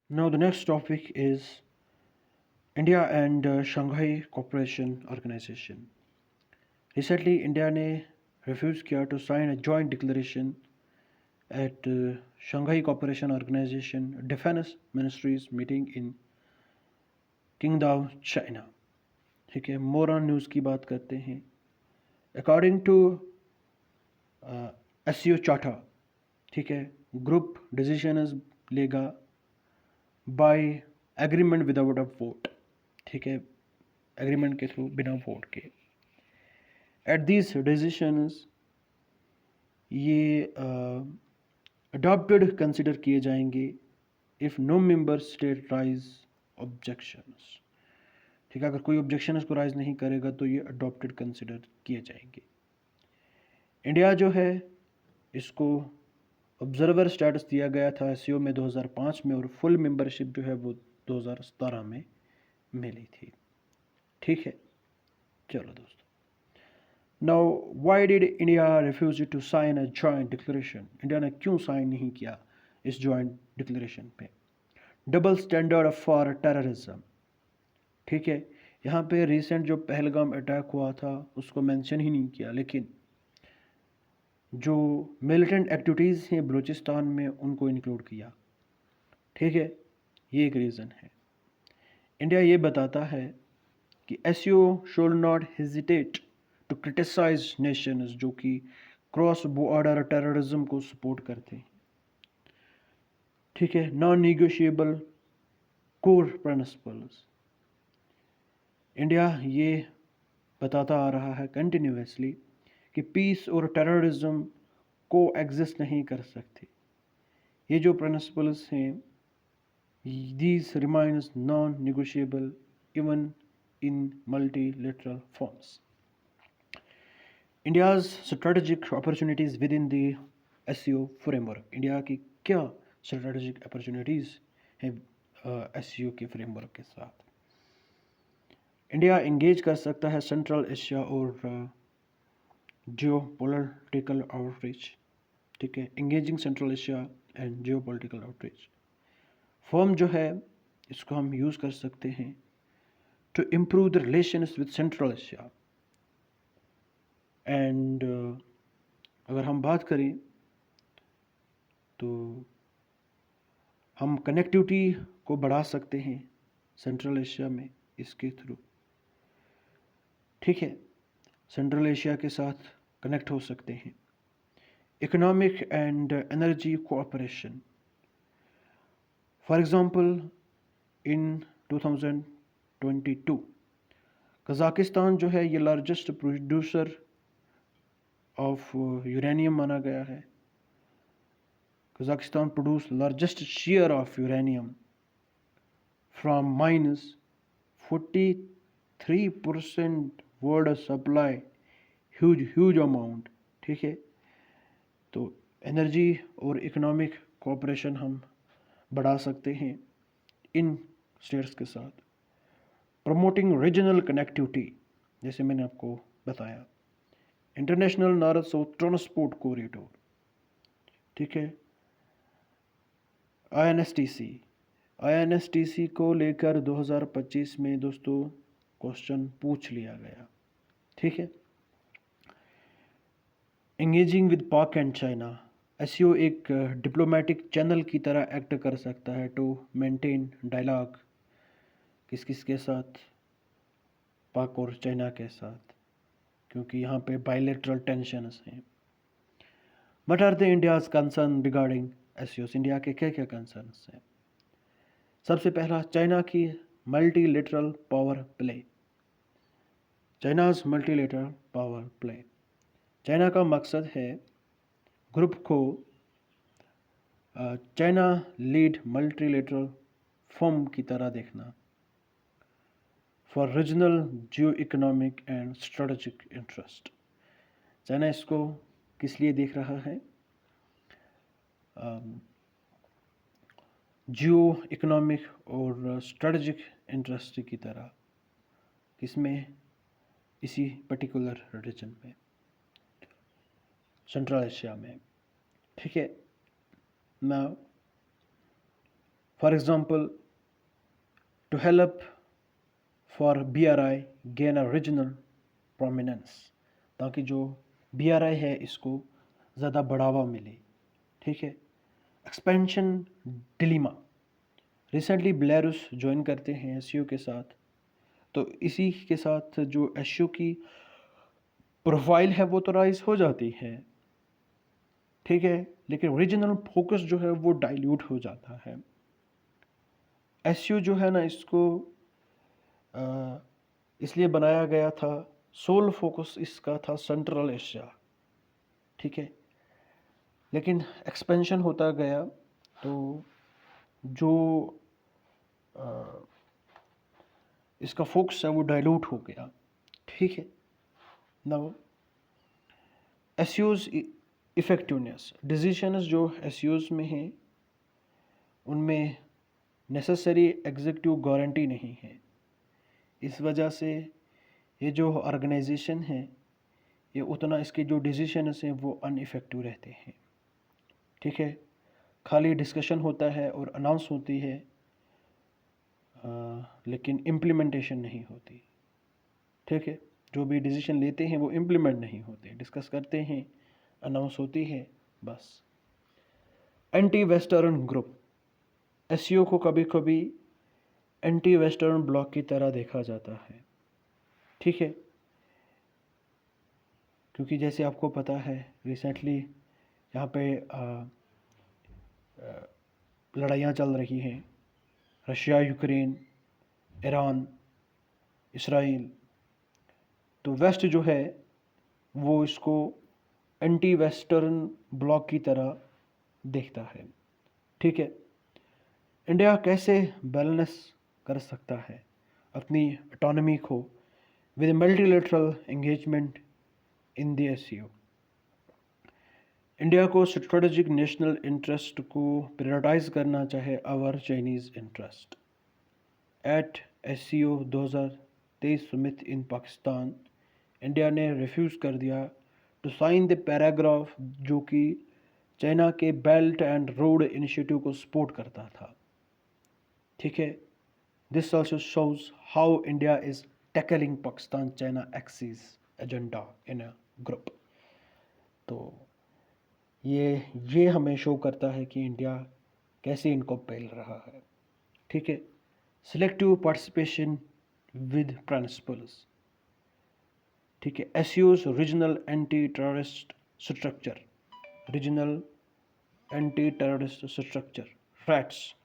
Now, the next topic is India and Shanghai Cooperation Organization. Recently, India ने refused किया to sign a joint declaration at Shanghai Cooperation Organization Defense Ministries meeting in Qingdao, China. ठीक है, more on news की बात करते हैं. According to S U charter, ठीक है, ग्रुप डिसीजन लेगा by agreement without a vote. ठीक है, एग्रीमेंट के थ्रू, बिना वोट के. एट दिस डिसीशंस ये अडॉप्टेड कंसिडर किए जाएंगे if no member state rise objections. ठीक है, अगर कोई ऑब्जेक्शन इसको राइज नहीं करेगा तो ये अडॉप्टेड कंसिडर किए जाएंगे. इंडिया जो है इसको ऑब्जर्वर स्टेटस दिया गया था एससीओ में 2005 में, और फुल मेंबरशिप जो है वो 2017 में मिली थी. ठीक है, चलो दोस्तों. Now why did India refuse to sign a joint declaration. India ने क्यों साइन नहीं किया इस जॉइंट डिक्लेरेशन पे. Double standard for terrorism. ठीक है, यहाँ पे रिसेंट जो पहलगाम अटैक हुआ था उसको मेंशन ही नहीं किया, लेकिन जो मिलिटेंट एक्टिविटीज़ हैं बलूचिस्तान में उनको इंक्लूड किया. ठीक है, ये एक रीज़न है. इंडिया ये बताता है कि SU should not hesitate to criticise nations जो कि क्रॉस बॉर्डर टेररिज्म को सपोर्ट करते हैं. ठीक है, non negotiable core principles. India ये बताता आ रहा है कंटिन्यूसली कि पीस और टेररिज्म को एग्जिस्ट नहीं कर सकते. ये जो प्रिंसिपल्स हैं, these remains non-negotiable even in multilateral forms. India's strategic opportunities within the SCO framework. India की क्या strategic opportunities हैं SCO के framework के साथ. इंडिया इंगेज कर सकता है सेंट्रल एशिया और जियो पोलिटिकल आउटरीच. ठीक है, engaging Central Asia and geo political outreach. Forum जो है इसको हम यूज़ कर सकते हैं to improve the relations with Central Asia. And अगर हम बात करें तो हम कनेक्टिविटी को बढ़ा सकते हैं सेंट्रल एशिया में इसके थ्रू. ठीक है, सेंट्रल एशिया के साथ कनेक्ट हो सकते हैं. Economic and energy cooperation. For example in 2022 Kazakhstan जो है ये लार्जेस्ट प्रोड्यूसर ऑफ यूरेनियम माना गया है. Kazakhstan produce largest share of uranium from mines. 43% world supply, huge amount. ठीक है, तो एनर्जी और इकोनॉमिक कोऑपरेशन हम बढ़ा सकते हैं इन स्टेट्स के साथ. प्रमोटिंग रीजनल कनेक्टिविटी, जैसे मैंने आपको बताया. International north south transport corridor. ठीक है, आईएनएसटीसी. आईएनएसटीसी को लेकर 2025 में दोस्तों क्वेश्चन पूछ लिया गया. ठीक है, एंगेजिंग विद पाक एंड चाइना. एसईओ एक डिप्लोमेटिक चैनल की तरह एक्ट कर सकता है टू मेंटेन डायलॉग. किस किस के साथ, पाक और चाइना के साथ, क्योंकि यहाँ पे बायलैटरल टेंशंस हैं. What are the India's concern regarding SCO. India के क्या क्या कंसर्न्स हैं. सबसे पहला, चाइना की multilateral power play. China's multilateral power play. China का मकसद है ग्रुप को चाइना लीड मल्टीलेटरल फॉर्म की तरह देखना for regional geo economic and strategic interest. China इसको किस लिए देख रहा है, जियो इकोनॉमिक और स्ट्रेटेजिक इंटरेस्ट की तरह. किसमें, इसी पर्टिकुलर रीजन में, सेंट्रल एशिया में. ठीक है, now for example, to help for BRI gain a regional prominence, ताकि जो BRI है इसको ज़्यादा बढ़ावा मिले। ठीक है। Expansion dilemma, recently Belarus join करते हैं SCO के साथ, तो इसी के साथ जो SCO की प्रोफाइल है वो तो राइज हो जाती है। ठीक है, लेकिन रीजनल फोकस जो है वो डाइल्यूट हो जाता है। SCO जो है ना, इसको इसलिए बनाया गया था, सोल फोकस इसका था सेंट्रल एशिया। ठीक है, लेकिन एक्सपेंशन होता गया तो जो इसका फोकस है वो डाइल्यूट हो गया। ठीक है। नाउ SCO's इफ़ेक्टिवनेस, डिसीजंस जो SCO's में हैं उनमें नेसेसरी एग्जीक्यूटिव गारंटी नहीं है। इस वजह से ये जो ऑर्गेनाइजेशन है, ये उतना इसके जो डिसीजंस हैं वो अनइफेक्टिव रहते हैं। ठीक है, खाली डिस्कशन होता है और अनाउंस होती है, लेकिन इम्प्लीमेंटेशन नहीं होती। ठीक है, जो भी डिसीजन लेते हैं वो इम्प्लीमेंट नहीं होते, डिस्कस करते हैं, अनाउंस होती है, बस। एंटी वेस्टर्न ग्रुप, SCO को कभी कभी एंटी वेस्टर्न ब्लॉक की तरह देखा जाता है। ठीक है, क्योंकि जैसे आपको पता है रिसेंटली यहाँ पे लड़ाइयाँ चल रही हैं, रशिया, यूक्रेन, ईरान, इसराइल। तो वेस्ट जो है वो इसको एंटी वेस्टर्न ब्लॉक की तरह देखता है। ठीक है, इंडिया कैसे बैलेंस कर सकता है अपनी ऑटोनॉमी को with multilateral engagement in the SCO? India को स्ट्रेटेजिक नेशनल इंटरेस्ट को प्रायोरिटाइज करना चाहे our Chinese interest. At SCO 2023 summit in Pakistan, India ने रिफ्यूज़ कर दिया टू साइन द पैराग्राफ जो कि चाइना के बेल्ट एंड रोड इनिशिएटिव को सपोर्ट करता था। ठीक है, this also shows how India is tackling Pakistan China axis agenda in a group. तो ये हमें शो करता है कि इंडिया कैसे इनको पेल रहा है। ठीक है, सिलेक्टिव पार्टिसिपेशन विद प्रिंसिपल्स। ठीक है, SCO's regional anti terrorist structure, regional anti terrorist structure फ्रैट्स।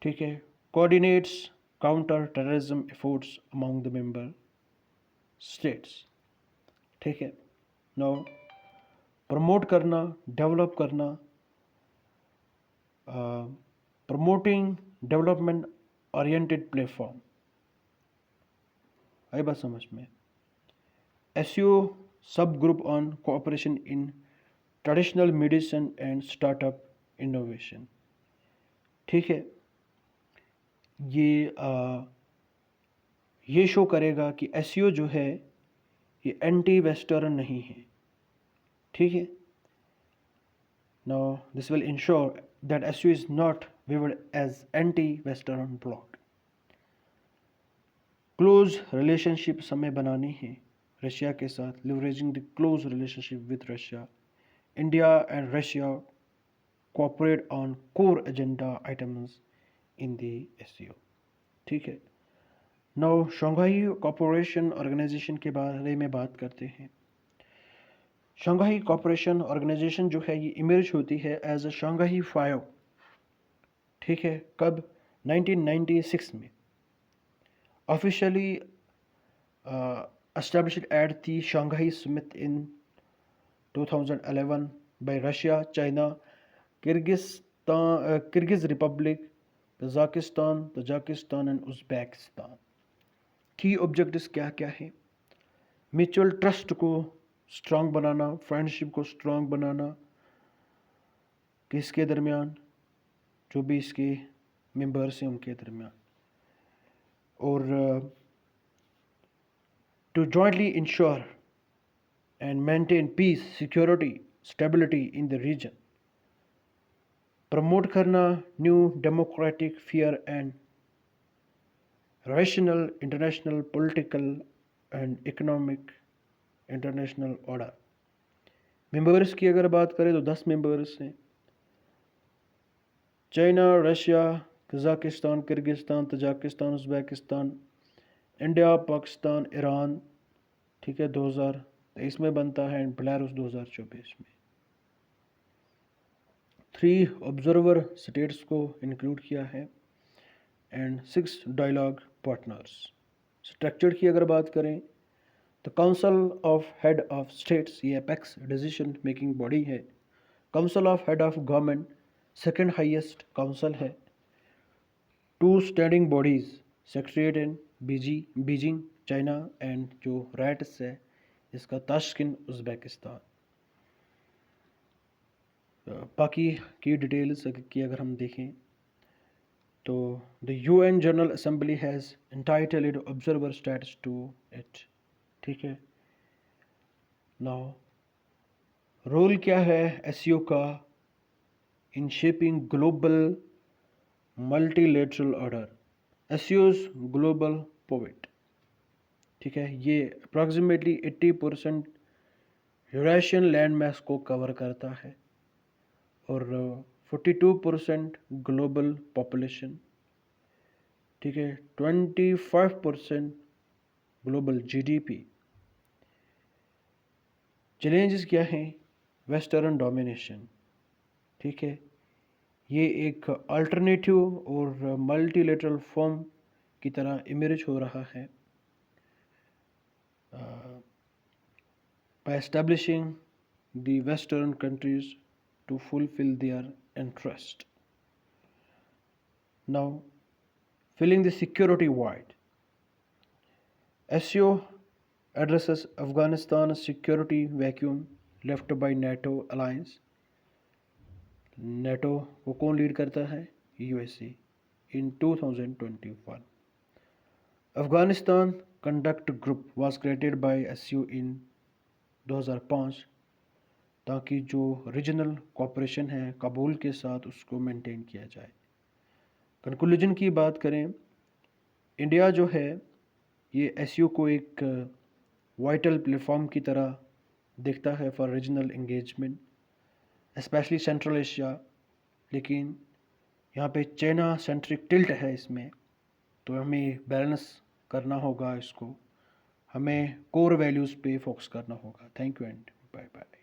ठीक है, coordinates counter terrorism efforts among the member states. ठीक है, नाउ प्रमोट करना, डेवलप करना, प्रमोटिंग डेवलपमेंट ओरिएंटेड प्लेटफॉर्म। आई बात समझ में? SCO sub group on cooperation in traditional medicine and startup innovation. ठीक है, ये शो करेगा कि SCO जो है ये एंटी वेस्टर्न नहीं है। ठीक है, now this will ensure that SCO is not viewed as anti western block. Close relationship हमें बनानी है रशिया के साथ, leveraging the close relationship with Russia. India and Russia cooperate on core agenda items in the SCO। ठीक है, now Shanghai cooperation organisation के बारे में बात करते हैं। शंघाई कोऑपरेशन ऑर्गेनाइजेशन जो है ये इमर्ज होती है एज अ शंघाई 5। ठीक है, कब? 1996 में officially established at the Shanghai Summit in 2011 by Russia, China, Kyrgyz Republic, Tajikistan and Uzbekistan। की ऑब्जेक्टिव्स क्या क्या है? म्यूचुअल ट्रस्ट को स्ट्रांग बनाना, फ्रेंडशिप को स्ट्रांग बनाना किसके दरमियान, जो भी इसके मेंबर्स हैं उनके दरमियान, और to jointly ensure and maintain peace, security, stability in the region। Promote करना new democratic fair and rational international political and economic international order. Members की अगर बात करें तो 10 मेंबर्स हैं। China, Russia, Kazakhstan, Kyrgyzstan, Tajikistan, Uzbekistan, India, Pakistan, Iran, ठीक है, 2023 में बनता है, एंड बेलारूस 2024 में। 3 ऑब्जर्वर स्टेट्स को इंक्लूड किया है एंड 6 डायलॉग पार्टनर्स। स्ट्रक्चर की अगर बात करें तो council of head of states ये एपेक्स डिसीजन मेकिंग बॉडी है। Council of head of government second highest council है। 2 standing bodies secretariat in Beijing China and जो रैट्स है इसका ताशकिंद उज़्बेकिस्तान। बाकी की डिटेल्स की अगर हम देखें तो the UN general assembly has entitled observer status to it, ठीक है। नाउ रोल क्या है एससीओ का in shaping global multilateral order. एससीओ's ग्लोबल पोवेट, ठीक है, ये अप्रॉक्सीमेटली 80% यूरेशियन लैंड मैस को कवर करता है और 42% ग्लोबल पॉपुलेशन, ठीक है, 25% ग्लोबल जीडीपी। चैलेंजेस क्या हैं? वेस्टर्न डोमिनेशन, ठीक है, ये एक अल्टरनेटिव और मल्टीलेटरल फॉर्म की तरह इमर्ज हो रहा है by establishing the Western countries to fulfill their interest. Now, filling the security void. SCO addresses Afghanistan's security vacuum left by NATO alliance. NATO को कौन लीड करता है? USA in 2021. Afghanistan Conduct Group was created by SCO in 2005 ताकि जो regional cooperation है काबुल के साथ उसको मेंटेन किया जाए। कंक्लूजन की बात करें, इंडिया जो है ये एसयू को एक वाइटल प्लेटफॉर्म की तरह देखता है for regional engagement, specially central Asia, लेकिन यहाँ पे चाइना सेंट्रिक टिल्ट है इसमें, तो हमें बैलेंस करना होगा इसको, हमें कोर वैल्यूज़ पे फोकस करना होगा। Thank you and bye bye.